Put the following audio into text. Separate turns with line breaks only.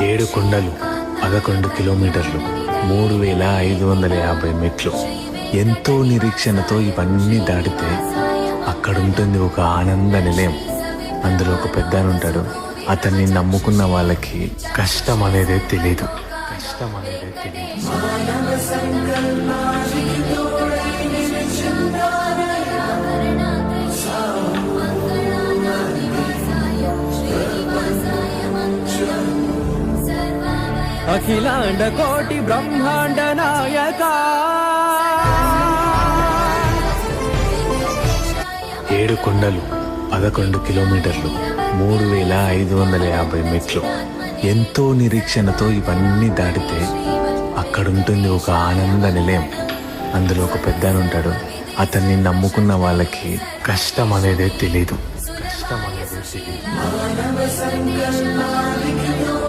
7 కొండలు 11 కిలోమీటర్లు 3550 మెట్లు. ఎంతో నిరీక్షణతో ఇవన్నీ దాటితే అక్కడుంటుంది ఒక ఆనంద నిలయం. అందులో ఒక పెద్ద ఉంటాడు. అతన్ని నమ్ముకున్న వాళ్ళకి కష్టం అనేదే తెలీదు.
అఖిలాండ కోటి బ్రహ్మాండ నాయక
7 కొండలు 11 కిలోమీటర్లు 3550 మెట్లు. ఎంతో నిరీక్షణతో ఇవన్నీ దాటితే అక్కడుంటుంది ఒక ఆనంద నిలయం. అందులో ఒక పెద్ద ఉంటాడు. అతన్ని నమ్ముకున్న వాళ్ళకి కష్టం అనేదే తెలీదు.